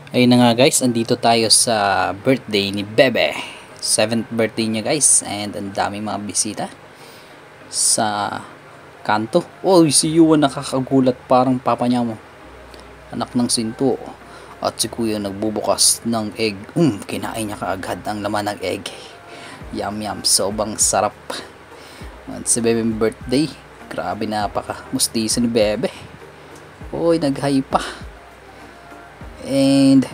Ayun na nga guys, andito tayo sa birthday ni Bebe. 7th birthday niya guys, and ang daming mga bisita sa kanto. Oh, si Yuan nakakagulat, parang papa niya mo, anak ng sinto. At si kuya nagbubukas ng egg. Kinain niya kaagad ang laman ng egg. Yum yum, sobrang sarap. At si Bebe birthday, grabe, napaka mustisa ni Bebe. Oy, nag-hi pa. And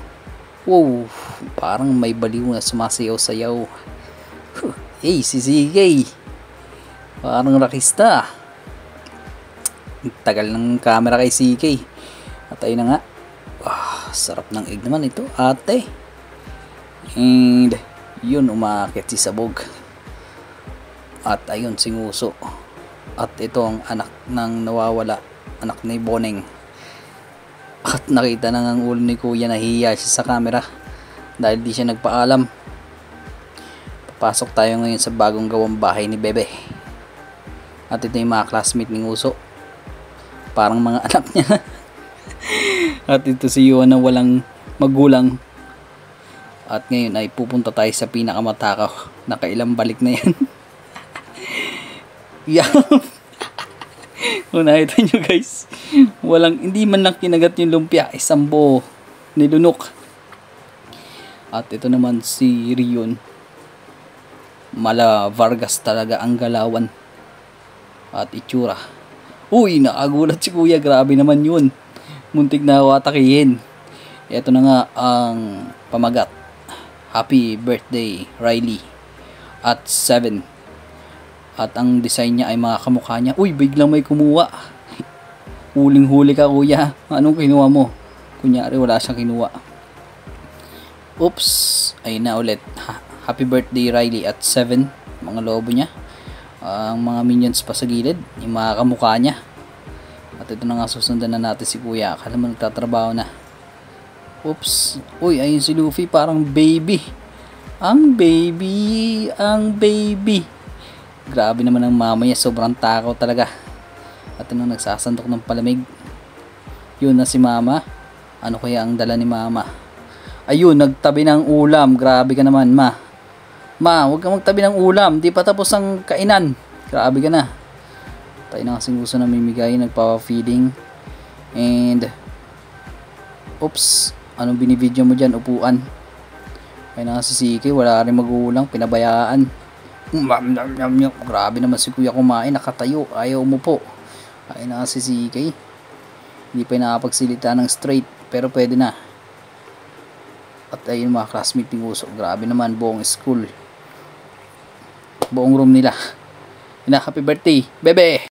wow, parang may baliw na sumasayaw-sayaw. Hey, si CK, parang rakista. Tagal ng camera kay CK. At ayun na nga, sarap ng egg naman ito, ate. And yun, umaakit si Sabog. At ayun, si Nguso. At ito ang anak ng nawawala, anak ni Boneng. At nakita na ng ulo ni kuya, nahihiya siya sa camera dahil di siya nagpaalam. Papasok tayo ngayon sa bagong gawang bahay ni Bebe. At ito yung mga classmate ni Nguso, parang mga anak niya. At ito si Yuan na walang magulang. At ngayon ay pupunta tayo sa pinakamatakaw. Nakailang balik na yan. Kung nakita nyo guys, hindi man lang kinagat yung lumpia, isang buo nilunok. At ito naman si Rion, mala Vargas talaga ang galawan at itsura. Uy, nakagulat si kuya, grabe naman yun, muntik na watakihin. Ito na nga ang pamagat. Happy birthday Riley at 7. At ang design niya ay mga kamukha niya. Uy, biglang may kumuha. Huling-huli ka kuya. Anong kinuha mo? Kunyari wala siyang kinuha. Oops. Ayun na ulit. Happy birthday Riley at 7. Mga lobo niya. Ang mga minions pa sa gilid. Yung mga kamukha niya. At ito na nga, susundan na natin si kuya. Akala mo nagtatrabaho na. Oops. Uy, ayun si Luffy. Parang baby. Ang baby. Grabe naman ang mama niya, sobrang takaw talaga. At ano, nagsasandok ng palamig. Yun na si mama. Ano kaya ang dala ni mama? Ayun, nagtabi ng ulam. Grabe ka naman, ma. Ma, huwag kang magtabi ng ulam, di pa tapos ang kainan. Grabe ka na. Tayo na kasing gusto na mimigay, nagpa-feeding. And oops, anong binibidyo mo dyan? Upuan. Kaya na kasi si Iki, wala rin magulang, pinabayaan. Grabe naman si kuya kumain, nakatayo, ayaw umupo. Ayun na kasi si CK, hindi pa nakapagsilita ng straight, pero pwede na. At ayun mga classmate ni Nguso, grabe naman, buong school, buong room nila. Happy birthday Bebe.